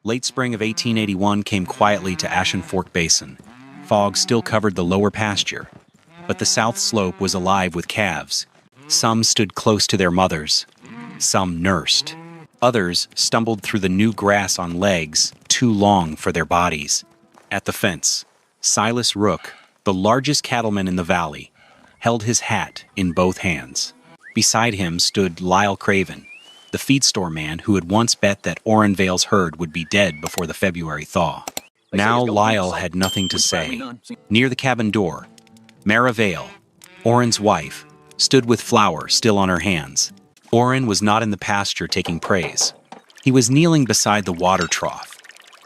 Late spring of 1881 came quietly to Ashen Fork Basin. Fog still covered the lower pasture, but the south slope was alive with calves. Some stood close to their mothers. Some nursed. Others stumbled through the new grass on legs too long for their bodies. At the fence, Silas Rook, the largest cattleman in the valley, held his hat in both hands. Beside him stood Lyle Craven, the feed store man who had once bet that Orrin Vale's herd would be dead before the February thaw. Now Lyle had nothing to say. Near the cabin door, Mara Vale, Orrin's wife, stood with flour still on her hands. Orrin was not in the pasture taking praise. He was kneeling beside the water trough,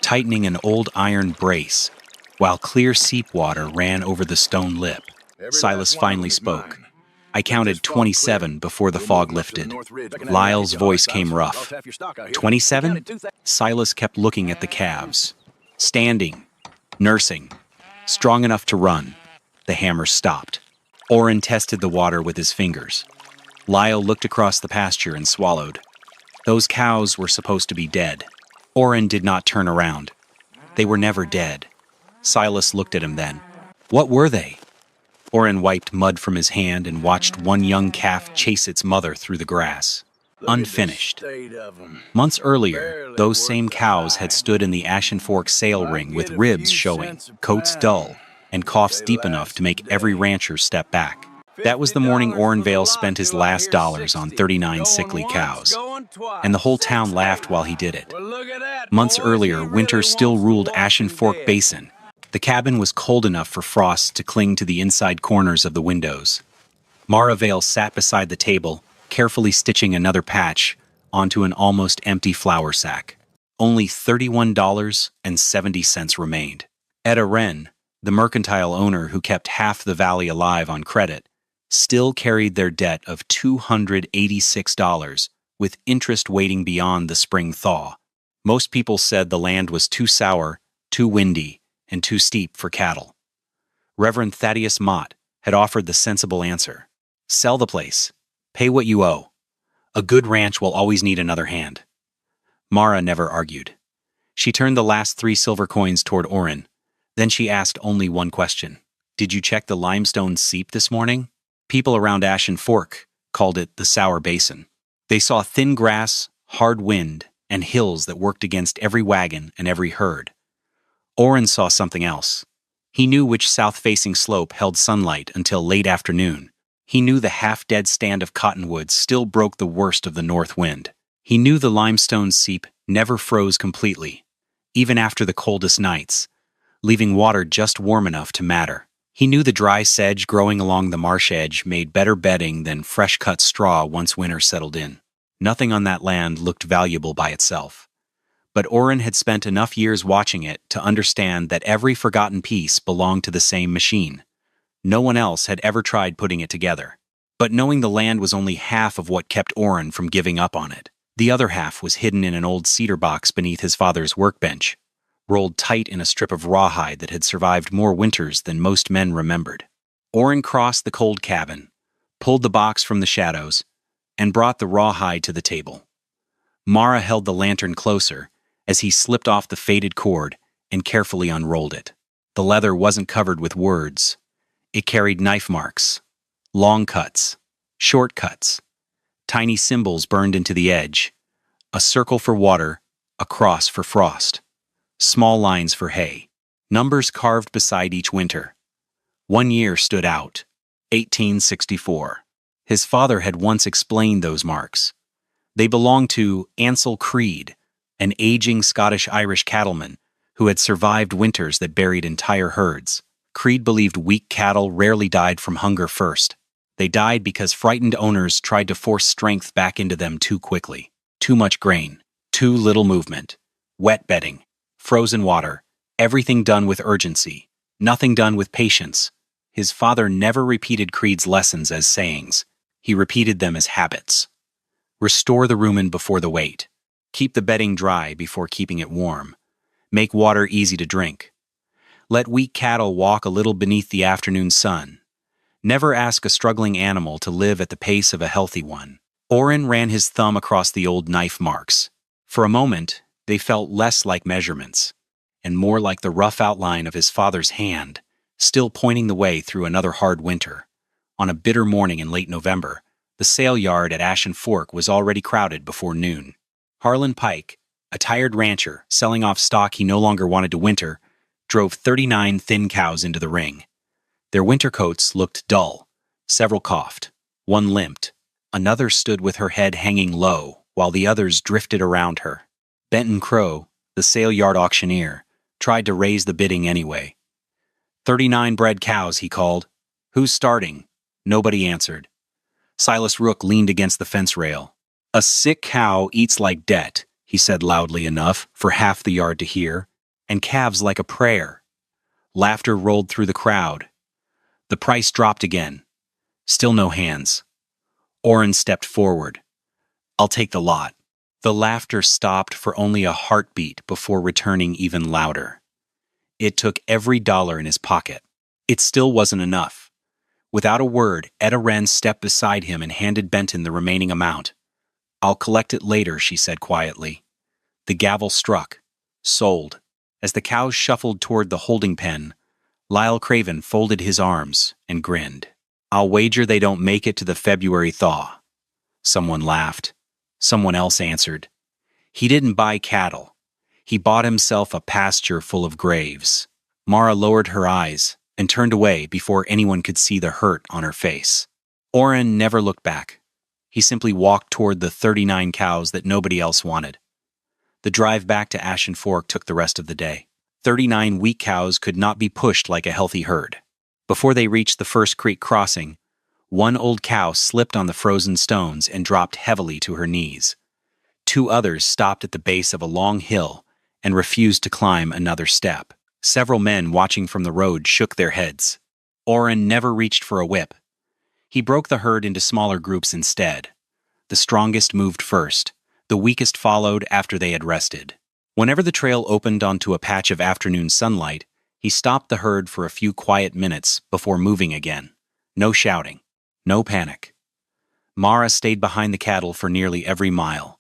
tightening an old iron brace, while clear seep water ran over the stone lip. Silas finally spoke. I counted 27 before the fog lifted. Lyle's voice came rough. 27? Silas kept looking at the calves. Standing, nursing, strong enough to run. The hammer stopped. Orrin tested the water with his fingers. Lyle looked across the pasture and swallowed. Those cows were supposed to be dead. Orrin did not turn around. They were never dead. Silas looked at him then. What were they? Orrin wiped mud from his hand and watched one young calf chase its mother through the grass. Unfinished. Months earlier, those same cows had stood in the Ashen Fork sale ring with ribs showing, coats dull, and coughs deep enough to make every rancher step back. That was the morning Orrin Vale spent his last dollars on 39 sickly cows, and the whole town laughed while he did it. Months earlier, winter still ruled Ashen Fork Basin. The cabin was cold enough for frost to cling to the inside corners of the windows. Mara Vale sat beside the table, carefully stitching another patch onto an almost empty flour sack. Only $31.70 remained. Etta Wren, the mercantile owner who kept half the valley alive on credit, still carried their debt of $286, with interest waiting beyond the spring thaw. Most people said the land was too sour, too windy, and too steep for cattle. Reverend Thaddeus Mott had offered the sensible answer. Sell the place. Pay what you owe. A good ranch will always need another hand. Mara never argued. She turned the last 3 silver coins toward Orrin. Then she asked only one question. Did you check the limestone seep this morning? People around Ashen Fork called it the Sour Basin. They saw thin grass, hard wind, and hills that worked against every wagon and every herd. Orrin saw something else. He knew which south-facing slope held sunlight until late afternoon. He knew the half-dead stand of cottonwoods still broke the worst of the north wind. He knew the limestone seep never froze completely, even after the coldest nights, leaving water just warm enough to matter. He knew the dry sedge growing along the marsh edge made better bedding than fresh-cut straw once winter settled in. Nothing on that land looked valuable by itself. But Orrin had spent enough years watching it to understand that every forgotten piece belonged to the same machine. No one else had ever tried putting it together. But knowing the land was only half of what kept Orrin from giving up on it. The other half was hidden in an old cedar box beneath his father's workbench, rolled tight in a strip of rawhide that had survived more winters than most men remembered. Orrin crossed the cold cabin, pulled the box from the shadows, and brought the rawhide to the table. Mara held the lantern closer as he slipped off the faded cord and carefully unrolled it. The leather wasn't covered with words. It carried knife marks, long cuts, short cuts, tiny symbols burned into the edge, a circle for water, a cross for frost, small lines for hay, numbers carved beside each winter. One year stood out, 1864. His father had once explained those marks. They belonged to Ansel Creed, an aging Scottish-Irish cattleman who had survived winters that buried entire herds. Creed believed weak cattle rarely died from hunger first. They died because frightened owners tried to force strength back into them too quickly. Too much grain, too little movement, wet bedding, frozen water, everything done with urgency, nothing done with patience. His father never repeated Creed's lessons as sayings. He repeated them as habits. Restore the rumen before the weight. Keep the bedding dry before keeping it warm. Make water easy to drink. Let weak cattle walk a little beneath the afternoon sun. Never ask a struggling animal to live at the pace of a healthy one. Orrin ran his thumb across the old knife marks. For a moment, They felt less like measurements, and more like the rough outline of his father's hand, still pointing the way through another hard winter. On a bitter morning in late November, the sale yard at Ashen Fork was already crowded before noon. Harlan Pike, a tired rancher selling off stock he no longer wanted to winter, drove 39 thin cows into the ring. Their winter coats looked dull. Several coughed. One limped. Another stood with her head hanging low, while the others drifted around her. Benton Crow, the sale yard auctioneer, tried to raise the bidding anyway. 39 bred cows, he called. Who's starting? Nobody answered. Silas Rook leaned against the fence rail. A sick cow eats like debt, he said loudly enough for half the yard to hear, and calves like a prayer. Laughter rolled through the crowd. The price dropped again. Still no hands. Orrin stepped forward. I'll take the lot. The laughter stopped for only a heartbeat before returning even louder. It took every dollar in his pocket. It still wasn't enough. Without a word, Etta Wren stepped beside him and handed Benton the remaining amount. I'll collect it later, she said quietly. The gavel struck. Sold. As the cows shuffled toward the holding pen, Lyle Craven folded his arms and grinned. I'll wager they don't make it to the February thaw. Someone laughed. Someone else answered. He didn't buy cattle. He bought himself a pasture full of graves. Mara lowered her eyes and turned away before anyone could see the hurt on her face. Orrin never looked back. He simply walked toward the 39 cows that nobody else wanted. The drive back to Ashen Fork took the rest of the day. 39 weak cows could not be pushed like a healthy herd. Before they reached the first creek crossing, one old cow slipped on the frozen stones and dropped heavily to her knees. Two others stopped at the base of a long hill and refused to climb another step. Several men watching from the road shook their heads. Orrin never reached for a whip. He broke the herd into smaller groups instead. The strongest moved first. The weakest followed after they had rested. Whenever the trail opened onto a patch of afternoon sunlight, he stopped the herd for a few quiet minutes before moving again. No shouting. No panic. Mara stayed behind the cattle for nearly every mile.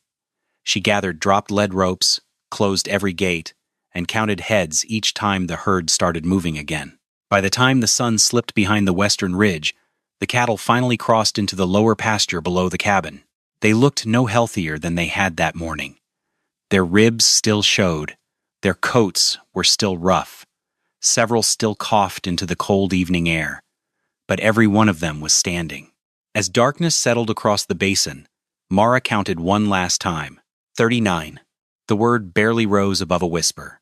She gathered dropped lead ropes, closed every gate, and counted heads each time the herd started moving again. By the time the sun slipped behind the western ridge, the cattle finally crossed into the lower pasture below the cabin. They looked no healthier than they had that morning. Their ribs still showed. Their coats were still rough. Several still coughed into the cold evening air. But every one of them was standing. As darkness settled across the basin, Mara counted one last time. 39. The word barely rose above a whisper.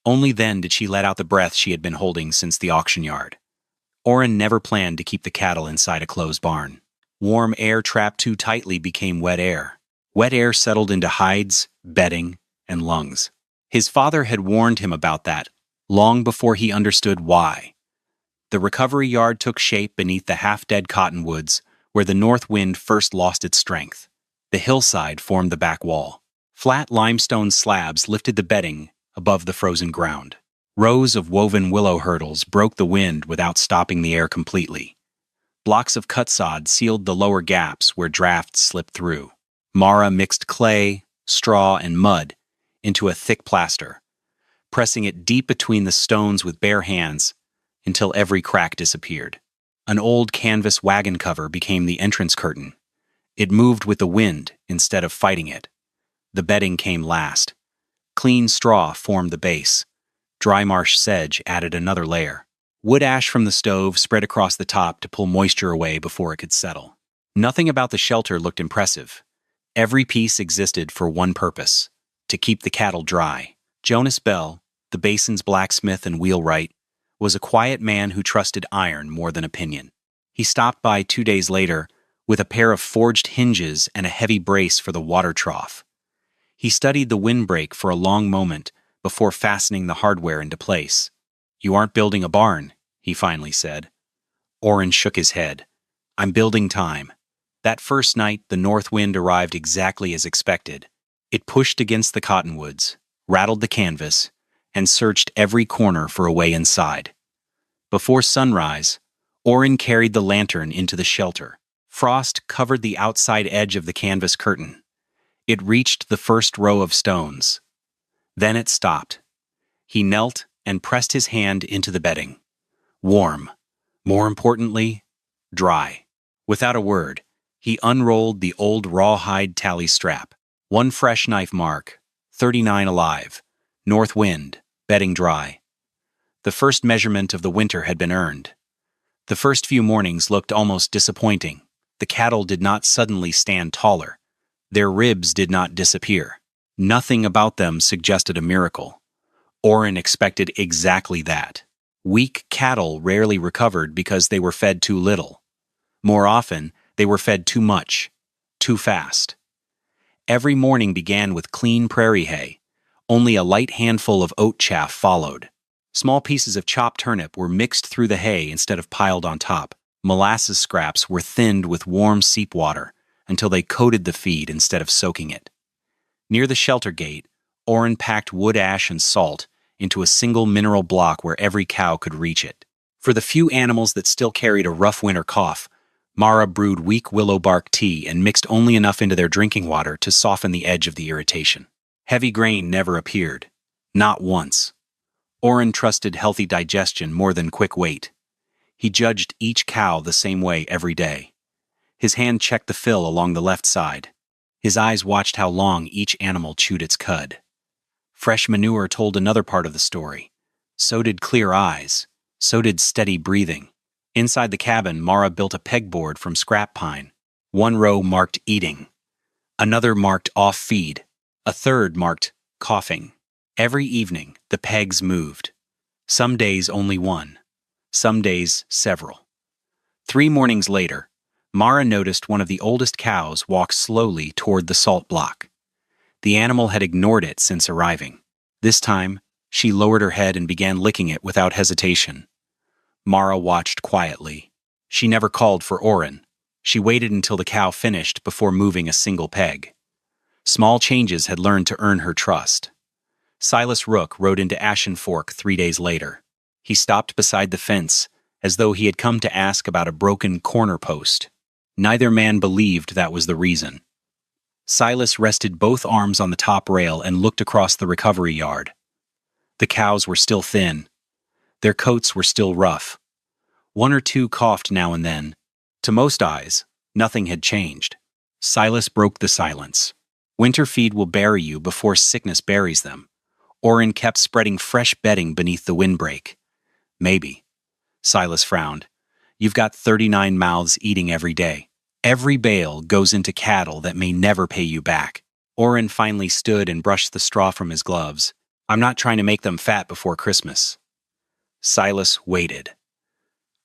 Only then did she let out the breath she had been holding since the auction yard. Orrin never planned to keep the cattle inside a closed barn. Warm air trapped too tightly became wet air. Wet air settled into hides, bedding, and lungs. His father had warned him about that, long before he understood why. The recovery yard took shape beneath the half-dead cottonwoods, where the north wind first lost its strength. The hillside formed the back wall. Flat limestone slabs lifted the bedding above the frozen ground. Rows of woven willow hurdles broke the wind without stopping the air completely. Blocks of cut sod sealed the lower gaps where drafts slipped through. Mara mixed clay, straw, and mud into a thick plaster, pressing it deep between the stones with bare hands until every crack disappeared. An old canvas wagon cover became the entrance curtain. It moved with the wind instead of fighting it. The bedding came last. Clean straw formed the base. Dry marsh sedge added another layer. Wood ash from the stove spread across the top to pull moisture away before it could settle. Nothing about the shelter looked impressive. Every piece existed for one purpose: to keep the cattle dry. Jonas Bell, the basin's blacksmith and wheelwright, was a quiet man who trusted iron more than opinion. He stopped by 2 days later with a pair of forged hinges and a heavy brace for the water trough. He studied the windbreak for a long moment before fastening the hardware into place. "You aren't building a barn," he finally said. Orrin shook his head. "I'm building time." That first night, the north wind arrived exactly as expected. It pushed against the cottonwoods, rattled the canvas, and searched every corner for a way inside. Before sunrise, Orrin carried the lantern into the shelter. Frost covered the outside edge of the canvas curtain. It reached the first row of stones. Then it stopped. He knelt and pressed his hand into the bedding. Warm. More importantly, dry. Without a word, he unrolled the old rawhide tally strap. One fresh knife mark, 39 alive. North wind, bedding dry. The first measurement of the winter had been earned. The first few mornings looked almost disappointing. The cattle did not suddenly stand taller. Their ribs did not disappear. Nothing about them suggested a miracle. Orrin expected exactly that. Weak cattle rarely recovered because they were fed too little. More often, they were fed too much, too fast. Every morning began with clean prairie hay. Only a light handful of oat chaff followed. Small pieces of chopped turnip were mixed through the hay instead of piled on top. Molasses scraps were thinned with warm seep water until they coated the feed instead of soaking it. Near the shelter gate, Orrin packed wood ash and salt into a single mineral block where every cow could reach it. For the few animals that still carried a rough winter cough, Mara brewed weak willow bark tea and mixed only enough into their drinking water to soften the edge of the irritation. Heavy grain never appeared. Not once. Orrin trusted healthy digestion more than quick weight. He judged each cow the same way every day. His hand checked the fill along the left side. His eyes watched how long each animal chewed its cud. Fresh manure told another part of the story. So did clear eyes. So did steady breathing. Inside the cabin, Mara built a pegboard from scrap pine. One row marked eating. Another marked off feed. A third marked coughing. Every evening, the pegs moved. Some days only one. Some days several. 3 mornings later, Mara noticed one of the oldest cows walk slowly toward the salt block. The animal had ignored it since arriving. This time, she lowered her head and began licking it without hesitation. Mara watched quietly. She never called for Orrin. She waited until the cow finished before moving a single peg. Small changes had learned to earn her trust. Silas Rook rode into Ashen Fork 3 days later. He stopped beside the fence, as though he had come to ask about a broken corner post. Neither man believed that was the reason. Silas rested both arms on the top rail and looked across the recovery yard. The cows were still thin. Their coats were still rough. 1 or 2 coughed now and then. To most eyes, nothing had changed. Silas broke the silence. Winter feed will bury you before sickness buries them. Orrin kept spreading fresh bedding beneath the windbreak. Maybe. Silas frowned. You've got 39 mouths eating every day. Every bale goes into cattle that may never pay you back. Orrin finally stood and brushed the straw from his gloves. I'm not trying to make them fat before Christmas. Silas waited.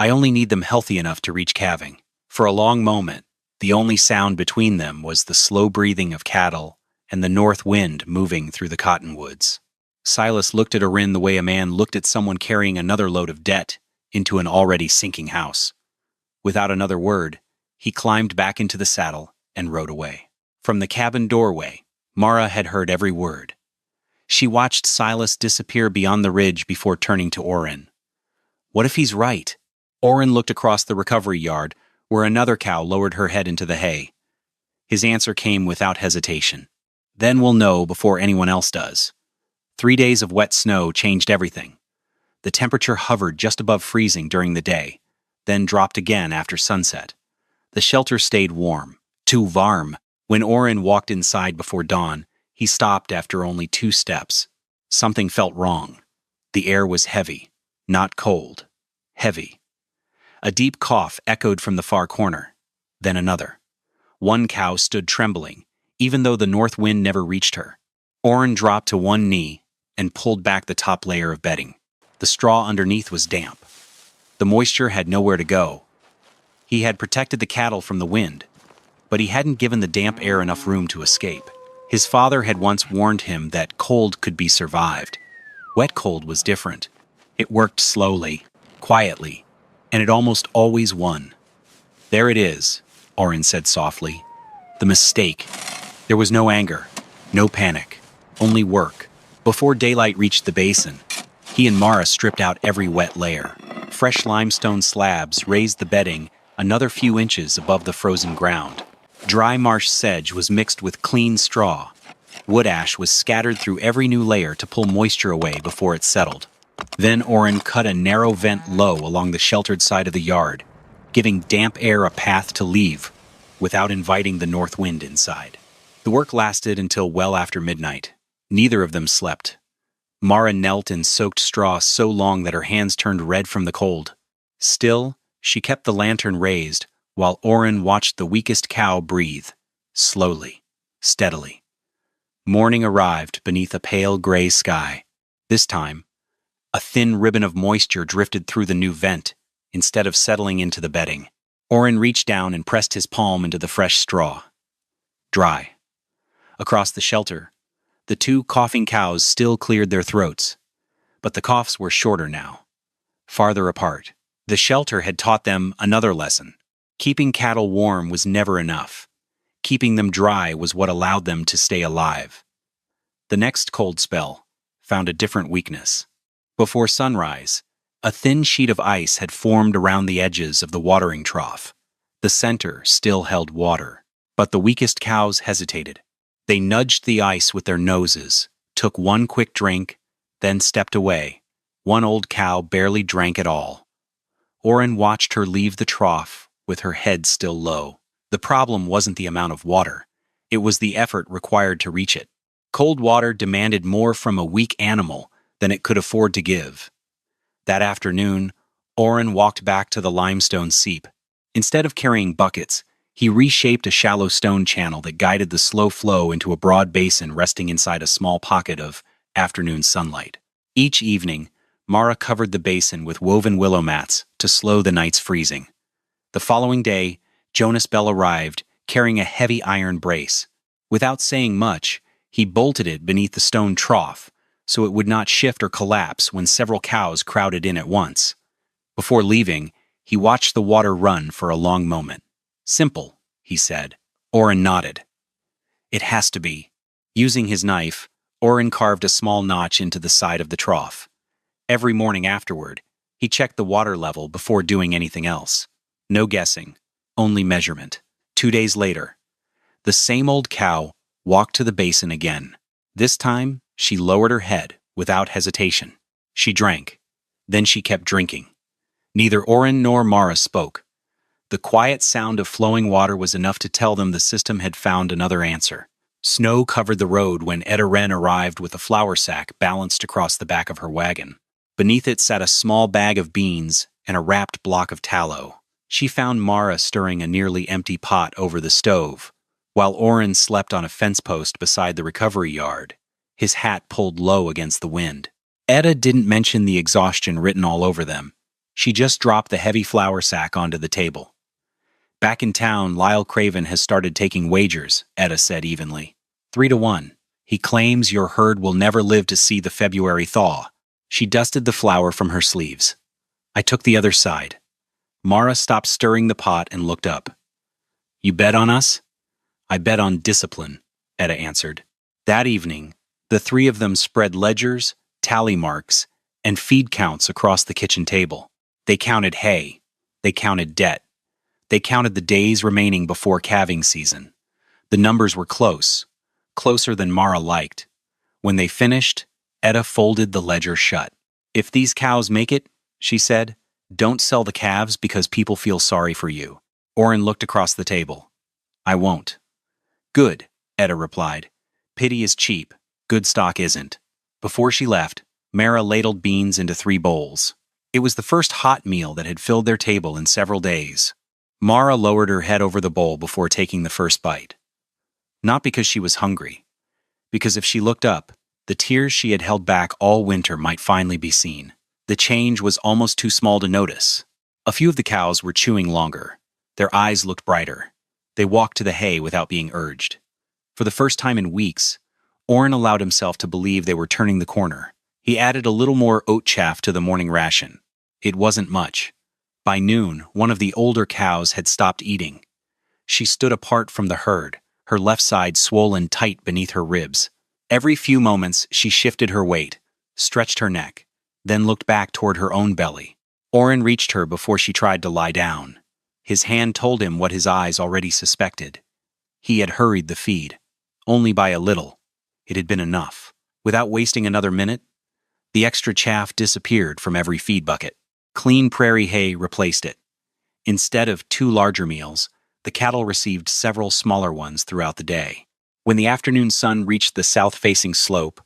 I only need them healthy enough to reach calving. For a long moment, the only sound between them was the slow breathing of cattle and the north wind moving through the cottonwoods. Silas looked at Orrin the way a man looked at someone carrying another load of debt into an already sinking house. Without another word, he climbed back into the saddle and rode away. From the cabin doorway, Mara had heard every word. She watched Silas disappear beyond the ridge before turning to Orrin. What if he's right? Orrin looked across the recovery yard, where another cow lowered her head into the hay. His answer came without hesitation. Then we'll know before anyone else does. 3 days of wet snow changed everything. The temperature hovered just above freezing during the day, then dropped again after sunset. The shelter stayed warm, too warm. When Orrin walked inside before dawn, he stopped after only 2 steps. Something felt wrong. The air was heavy, not cold. Heavy. A deep cough echoed from the far corner. Then another. One cow stood trembling, even though the north wind never reached her. Orrin dropped to one knee and pulled back the top layer of bedding. The straw underneath was damp. The moisture had nowhere to go. He had protected the cattle from the wind, but he hadn't given the damp air enough room to escape. His father had once warned him that cold could be survived. Wet cold was different. It worked slowly, quietly, and it almost always won. There it is, Orrin said softly. The mistake. There was no anger, no panic, only work. Before daylight reached the basin, he and Mara stripped out every wet layer. Fresh limestone slabs raised the bedding another few inches above the frozen ground. Dry marsh sedge was mixed with clean straw. Wood ash was scattered through every new layer to pull moisture away before it settled. Then Oren cut a narrow vent low along the sheltered side of the yard, giving damp air a path to leave without inviting the north wind inside. The work lasted until well after midnight. Neither of them slept. Mara knelt in soaked straw so long that her hands turned red from the cold. Still, she kept the lantern raised while Oren watched the weakest cow breathe, slowly, steadily. Morning arrived beneath a pale gray sky. This time, a thin ribbon of moisture drifted through the new vent, instead of settling into the bedding. Oren reached down and pressed his palm into the fresh straw. Dry. Across the shelter, the two coughing cows still cleared their throats, but the coughs were shorter now, farther apart. The shelter had taught them another lesson. Keeping cattle warm was never enough. Keeping them dry was what allowed them to stay alive. The next cold spell found a different weakness. Before sunrise, a thin sheet of ice had formed around the edges of the watering trough. The center still held water, but the weakest cows hesitated. They nudged the ice with their noses, took one quick drink, then stepped away. One old cow barely drank at all. Oren watched her leave the trough with her head still low. The problem wasn't the amount of water. It was the effort required to reach it. Cold water demanded more from a weak animal than it could afford to give. That afternoon, Oren walked back to the limestone seep. Instead of carrying buckets, he reshaped a shallow stone channel that guided the slow flow into a broad basin resting inside a small pocket of afternoon sunlight. Each evening, Mara covered the basin with woven willow mats to slow the night's freezing. The following day, Jonas Bell arrived, carrying a heavy iron brace. Without saying much, he bolted it beneath the stone trough so it would not shift or collapse when several cows crowded in at once. Before leaving, he watched the water run for a long moment. "Simple," he said. Oren nodded. "It has to be." Using his knife, Oren carved a small notch into the side of the trough. Every morning afterward, he checked the water level before doing anything else. No guessing, only measurement. 2 days later, the same old cow walked to the basin again. This time, she lowered her head without hesitation. She drank. Then she kept drinking. Neither Oren nor Mara spoke. The quiet sound of flowing water was enough to tell them the system had found another answer. Snow covered the road when Etta Wren arrived with a flour sack balanced across the back of her wagon. Beneath it sat a small bag of beans and a wrapped block of tallow. She found Mara stirring a nearly empty pot over the stove, while Oren slept on a fence post beside the recovery yard, his hat pulled low against the wind. Etta didn't mention the exhaustion written all over them. She just dropped the heavy flour sack onto the table. "Back in town, Lyle Craven has started taking wagers," Etta said evenly. 3-1. "He claims your herd will never live to see the February thaw." She dusted the flour from her sleeves. "I took the other side." Mara stopped stirring the pot and looked up. "You bet on us?" "I bet on discipline," Etta answered. That evening, the three of them spread ledgers, tally marks, and feed counts across the kitchen table. They counted hay. They counted debt. They counted the days remaining before calving season. The numbers were close, closer than Mara liked. When they finished, Etta folded the ledger shut. "If these cows make it," she said, "don't sell the calves because people feel sorry for you." Oren looked across the table. "I won't." "Good," Etta replied. "Pity is cheap. Good stock isn't." Before she left, Mara ladled beans into 3 bowls. It was the first hot meal that had filled their table in several days. Mara lowered her head over the bowl before taking the first bite. Not because she was hungry, because if she looked up, the tears she had held back all winter might finally be seen. The change was almost too small to notice. A few of the cows were chewing longer. Their eyes looked brighter. They walked to the hay without being urged. For the first time in weeks, Oren allowed himself to believe they were turning the corner. He added a little more oat chaff to the morning ration. It wasn't much. By noon, one of the older cows had stopped eating. She stood apart from the herd, her left side swollen tight beneath her ribs. Every few moments, she shifted her weight, stretched her neck, then looked back toward her own belly. Oren reached her before she tried to lie down. His hand told him what his eyes already suspected. He had hurried the feed, only by a little. It had been enough. Without wasting another minute, the extra chaff disappeared from every feed bucket. Clean prairie hay replaced it. Instead of 2 larger meals, the cattle received several smaller ones throughout the day. When the afternoon sun reached the south-facing slope,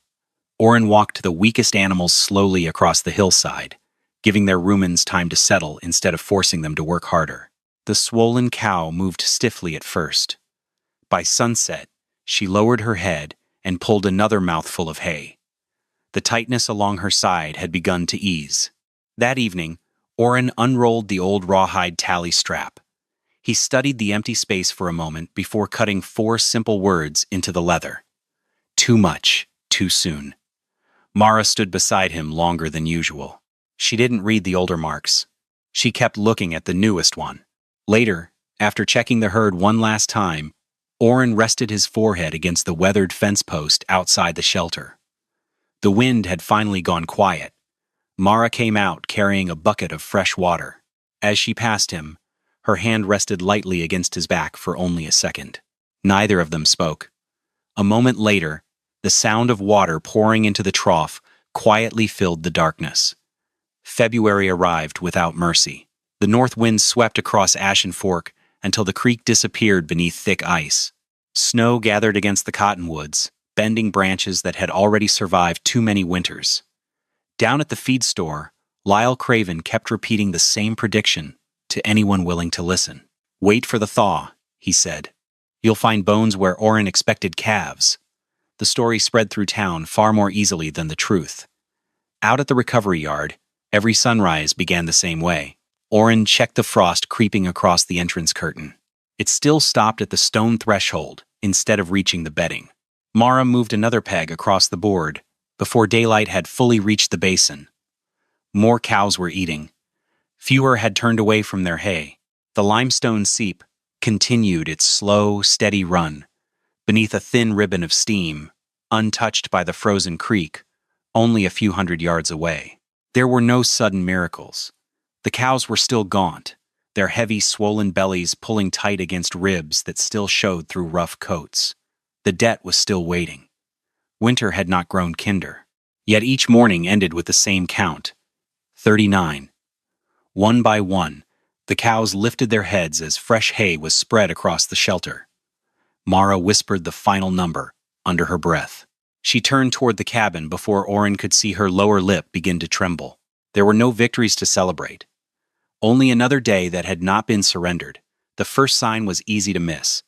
Orrin walked the weakest animals slowly across the hillside, giving their rumens time to settle instead of forcing them to work harder. The swollen cow moved stiffly at first. By sunset, she lowered her head and pulled another mouthful of hay. The tightness along her side had begun to ease. That evening, Orrin unrolled the old rawhide tally strap. He studied the empty space for a moment before cutting 4 simple words into the leather. Too much, too soon. Mara stood beside him longer than usual. She didn't read the older marks. She kept looking at the newest one. Later, after checking the herd one last time, Orrin rested his forehead against the weathered fence post outside the shelter. The wind had finally gone quiet. Mara came out carrying a bucket of fresh water. As she passed him, her hand rested lightly against his back for only a second. Neither of them spoke. A moment later, the sound of water pouring into the trough quietly filled the darkness. February arrived without mercy. The north wind swept across Ashen Fork until the creek disappeared beneath thick ice. Snow gathered against the cottonwoods, bending branches that had already survived too many winters. Down at the feed store, Lyle Craven kept repeating the same prediction to anyone willing to listen. Wait for the thaw, he said. You'll find bones where Orrin expected calves. The story spread through town far more easily than the truth. Out at the recovery yard, every sunrise began the same way. Orrin checked the frost creeping across the entrance curtain. It still stopped at the stone threshold instead of reaching the bedding. Mara moved another peg across the board before daylight had fully reached the basin. More cows were eating. Fewer had turned away from their hay. The limestone seep continued its slow, steady run beneath a thin ribbon of steam, untouched by the frozen creek, only a few hundred yards away. There were no sudden miracles. The cows were still gaunt, their heavy, swollen bellies pulling tight against ribs that still showed through rough coats. The debt was still waiting. Winter had not grown kinder. Yet each morning ended with the same count, 39. One by one, the cows lifted their heads as fresh hay was spread across the shelter. Mara whispered the final number under her breath. She turned toward the cabin before Orrin could see her lower lip begin to tremble. There were no victories to celebrate. Only another day that had not been surrendered. The first sign was easy to miss.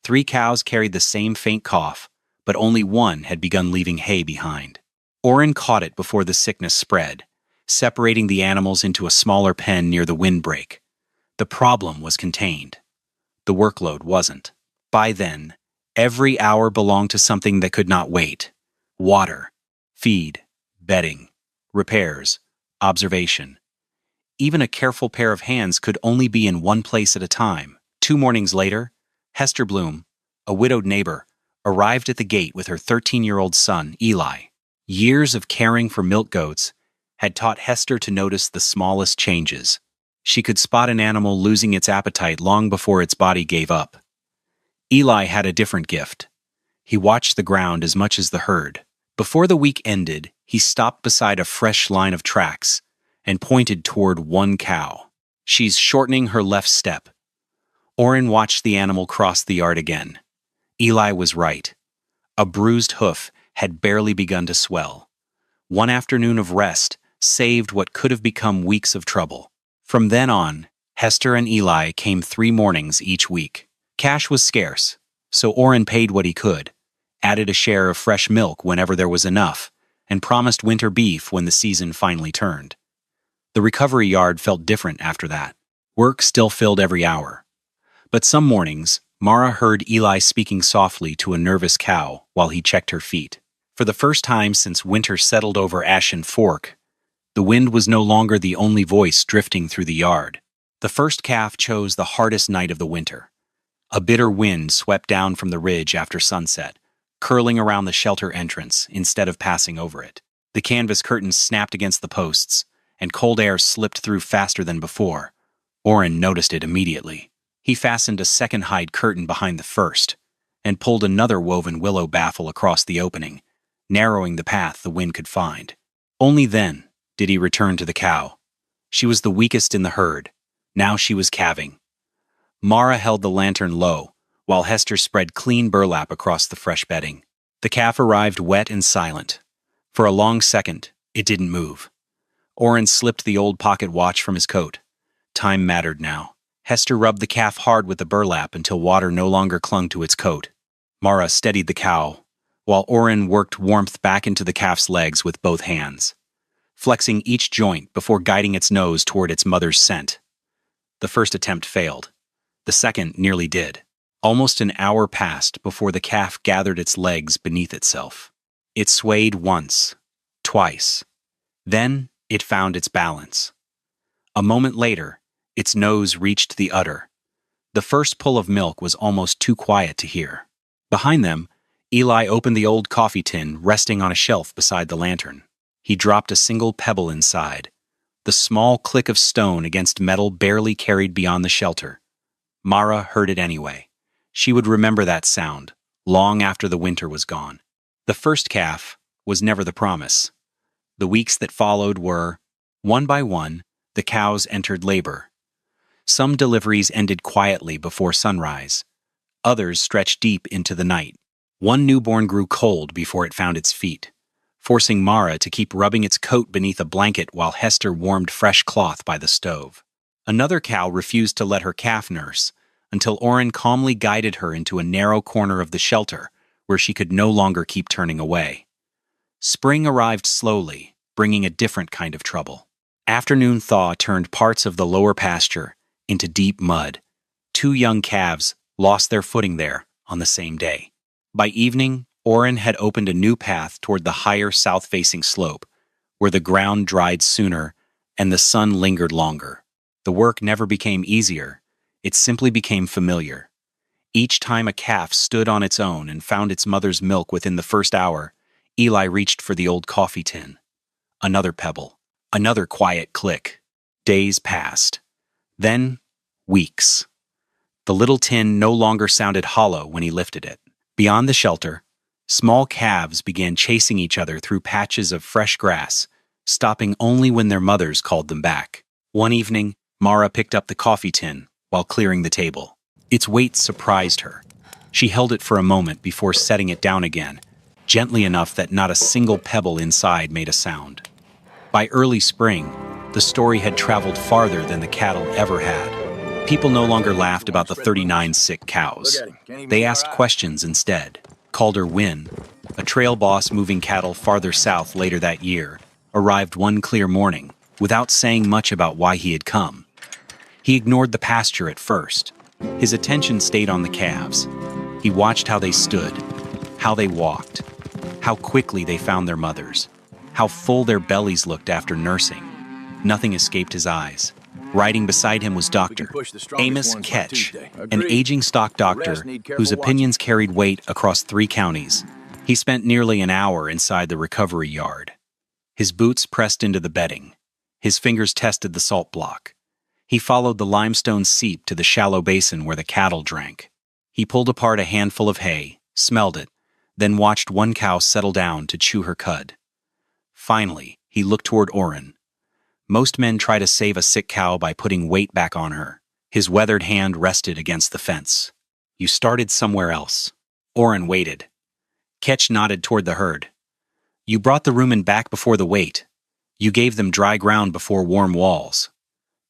3 cows carried the same faint cough, but only one had begun leaving hay behind. Orrin caught it before the sickness spread, separating the animals into a smaller pen near the windbreak. The problem was contained. The workload wasn't. By then, every hour belonged to something that could not wait. Water, feed, bedding, repairs, observation. Even a careful pair of hands could only be in one place at a time. 2 mornings later, Hester Bloom, a widowed neighbor, arrived at the gate with her 13-year-old son, Eli. Years of caring for milk goats had taught Hester to notice the smallest changes. She could spot an animal losing its appetite long before its body gave up. Eli had a different gift. He watched the ground as much as the herd. Before the week ended, he stopped beside a fresh line of tracks and pointed toward one cow. She's shortening her left step. Orrin watched the animal cross the yard again. Eli was right. A bruised hoof had barely begun to swell. One afternoon of rest saved what could have become weeks of trouble. From then on, Hester and Eli came 3 mornings each week. Cash was scarce, so Orrin paid what he could, added a share of fresh milk whenever there was enough, and promised winter beef when the season finally turned. The recovery yard felt different after that. Work still filled every hour. But some mornings, Mara heard Eli speaking softly to a nervous cow while he checked her feet. For the first time since winter settled over Ashen Fork, the wind was no longer the only voice drifting through the yard. The first calf chose the hardest night of the winter. A bitter wind swept down from the ridge after sunset, curling around the shelter entrance instead of passing over it. The canvas curtains snapped against the posts, and cold air slipped through faster than before. Orrin noticed it immediately. He fastened a second hide curtain behind the first, and pulled another woven willow baffle across the opening, narrowing the path the wind could find. Only then did he return to the cow. She was the weakest in the herd. Now she was calving. Mara held the lantern low, while Hester spread clean burlap across the fresh bedding. The calf arrived wet and silent. For a long second, it didn't move. Orrin slipped the old pocket watch from his coat. Time mattered now. Hester rubbed the calf hard with the burlap until water no longer clung to its coat. Mara steadied the cow, while Orrin worked warmth back into the calf's legs with both hands, flexing each joint before guiding its nose toward its mother's scent. The first attempt failed. The second nearly did. Almost an hour passed before the calf gathered its legs beneath itself. It swayed once, twice. Then it found its balance. A moment later, its nose reached the udder. The first pull of milk was almost too quiet to hear. Behind them, Eli opened the old coffee tin resting on a shelf beside the lantern. He dropped a single pebble inside. The small click of stone against metal barely carried beyond the shelter. Mara heard it anyway. She would remember that sound, long after the winter was gone. The first calf was never the promise. The weeks that followed were, one by one, the cows entered labor. Some deliveries ended quietly before sunrise. Others stretched deep into the night. One newborn grew cold before it found its feet, forcing Mara to keep rubbing its coat beneath a blanket while Hester warmed fresh cloth by the stove. Another cow refused to let her calf nurse, until Orrin calmly guided her into a narrow corner of the shelter where she could no longer keep turning away. Spring arrived slowly, bringing a different kind of trouble. Afternoon thaw turned parts of the lower pasture into deep mud. 2 young calves lost their footing there on the same day. By evening, Orrin had opened a new path toward the higher south-facing slope, where the ground dried sooner and the sun lingered longer. The work never became easier. It simply became familiar. Each time a calf stood on its own and found its mother's milk within the first hour, Eli reached for the old coffee tin. Another pebble. Another quiet click. Days passed. Then, weeks. The little tin no longer sounded hollow when he lifted it. Beyond the shelter, small calves began chasing each other through patches of fresh grass, stopping only when their mothers called them back. One evening, Mara picked up the coffee tin while clearing the table. Its weight surprised her. She held it for a moment before setting it down again, gently enough that not a single pebble inside made a sound. By early spring, the story had traveled farther than the cattle ever had. People no longer laughed about the 39 sick cows. They asked questions instead. Calder Wynn, a trail boss moving cattle farther south later that year, arrived one clear morning without saying much about why he had come. He ignored the pasture at first. His attention stayed on the calves. He watched how they stood, how they walked, how quickly they found their mothers, how full their bellies looked after nursing. Nothing escaped his eyes. Riding beside him was Dr. Amos Ketch, an aging stock doctor whose opinions carried weight across 3 counties. He spent nearly an hour inside the recovery yard. His boots pressed into the bedding. His fingers tested the salt block. He followed the limestone seep to the shallow basin where the cattle drank. He pulled apart a handful of hay, smelled it, then watched one cow settle down to chew her cud. Finally, he looked toward Orrin. Most men try to save a sick cow by putting weight back on her. His weathered hand rested against the fence. You started somewhere else. Orrin waited. Ketch nodded toward the herd. You brought the rumen back before the weight. You gave them dry ground before warm walls.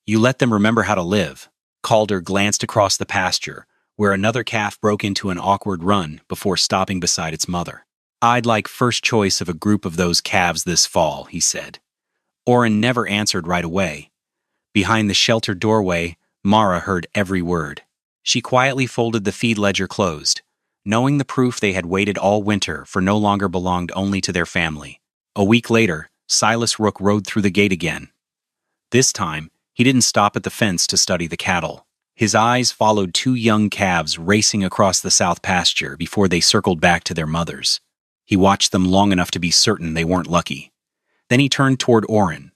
You let them remember how to live. Calder glanced across the pasture, where another calf broke into an awkward run before stopping beside its mother. I'd like first choice of a group of those calves this fall, he said. Orrin never answered right away. Behind the sheltered doorway, Mara heard every word. She quietly folded the feed ledger closed, knowing the proof they had waited all winter for no longer belonged only to their family. A week later, Silas Rook rode through the gate again. This time, he didn't stop at the fence to study the cattle. His eyes followed 2 young calves racing across the south pasture before they circled back to their mothers. He watched them long enough to be certain they weren't lucky. Then he turned toward Orrin.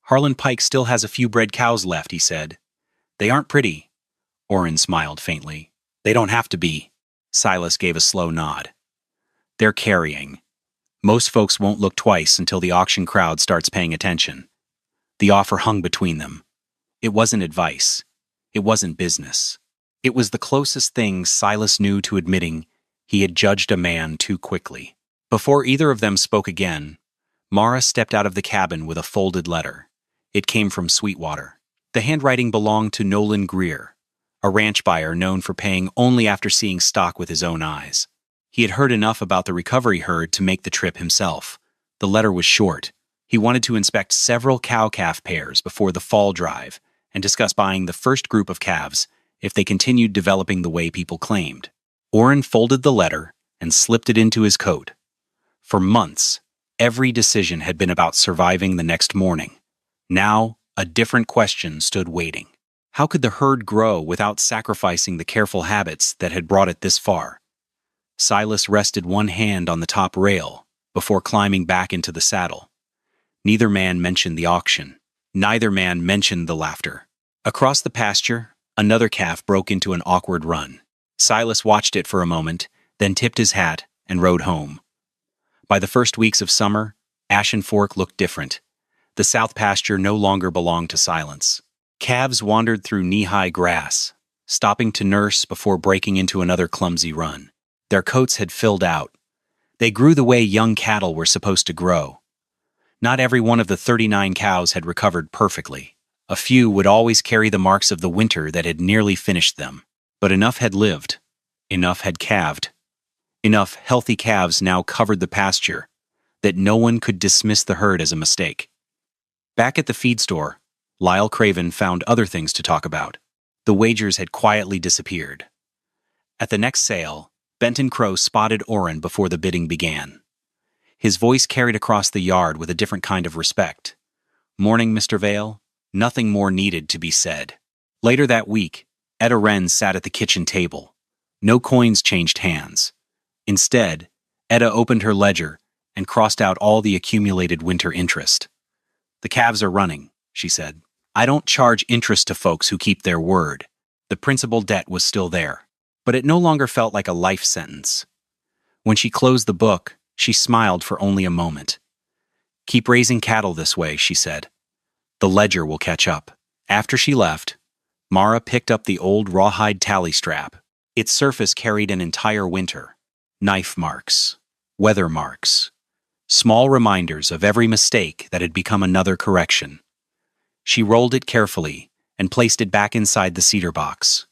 Harlan Pike still has a few bred cows left, he said. They aren't pretty. Orrin smiled faintly. They don't have to be. Silas gave a slow nod. They're carrying. Most folks won't look twice until the auction crowd starts paying attention. The offer hung between them. It wasn't advice. It wasn't business. It was the closest thing Silas knew to admitting he had judged a man too quickly. Before either of them spoke again, Mara stepped out of the cabin with a folded letter. It came from Sweetwater. The handwriting belonged to Nolan Greer, a ranch buyer known for paying only after seeing stock with his own eyes. He had heard enough about the recovery herd to make the trip himself. The letter was short. He wanted to inspect several cow-calf pairs before the fall drive and discuss buying the first group of calves if they continued developing the way people claimed. Orrin folded the letter and slipped it into his coat. For months, every decision had been about surviving the next morning. Now, a different question stood waiting. How could the herd grow without sacrificing the careful habits that had brought it this far? Silas rested one hand on the top rail before climbing back into the saddle. Neither man mentioned the auction. Neither man mentioned the laughter. Across the pasture, another calf broke into an awkward run. Silas watched it for a moment, then tipped his hat and rode home. By the first weeks of summer, Ashen Fork looked different. The south pasture no longer belonged to Silence. Calves wandered through knee-high grass, stopping to nurse before breaking into another clumsy run. Their coats had filled out. They grew the way young cattle were supposed to grow. Not every one of the 39 cows had recovered perfectly. A few would always carry the marks of the winter that had nearly finished them. But enough had lived. Enough had calved. Enough healthy calves now covered the pasture that no one could dismiss the herd as a mistake. Back at the feed store, Lyle Craven found other things to talk about. The wagers had quietly disappeared. At the next sale, Benton Crow spotted Orrin before the bidding began. His voice carried across the yard with a different kind of respect. "Morning, Mr. Vale." Nothing more needed to be said. Later that week, Etta Wren sat at the kitchen table. No coins changed hands. Instead, Etta opened her ledger and crossed out all the accumulated winter interest. "The calves are running," she said. "I don't charge interest to folks who keep their word." The principal debt was still there, but it no longer felt like a life sentence. When she closed the book, she smiled for only a moment. "Keep raising cattle this way," she said. "The ledger will catch up." After she left, Mara picked up the old rawhide tally strap. Its surface carried an entire winter. Knife marks, weather marks, small reminders of every mistake that had become another correction. She rolled it carefully and placed it back inside the cedar box.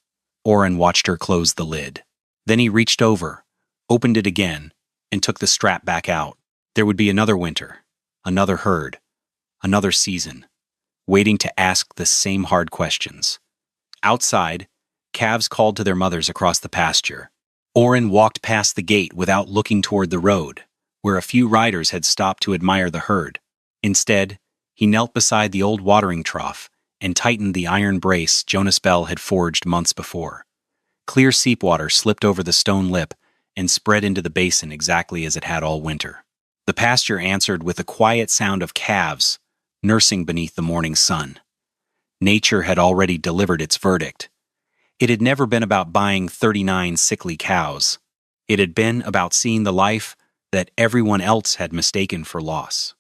Orrin watched her close the lid. Then he reached over, opened it again, and took the strap back out. There would be another winter, another herd, another season, waiting to ask the same hard questions. Outside, calves called to their mothers across the pasture. Orrin walked past the gate without looking toward the road, where a few riders had stopped to admire the herd. Instead, he knelt beside the old watering trough and tightened the iron brace Jonas Bell had forged months before. Clear seep water slipped over the stone lip and spread into the basin exactly as it had all winter. The pasture answered with the quiet sound of calves nursing beneath the morning sun. Nature had already delivered its verdict. It had never been about buying 39 sickly cows. It had been about seeing the life that everyone else had mistaken for loss.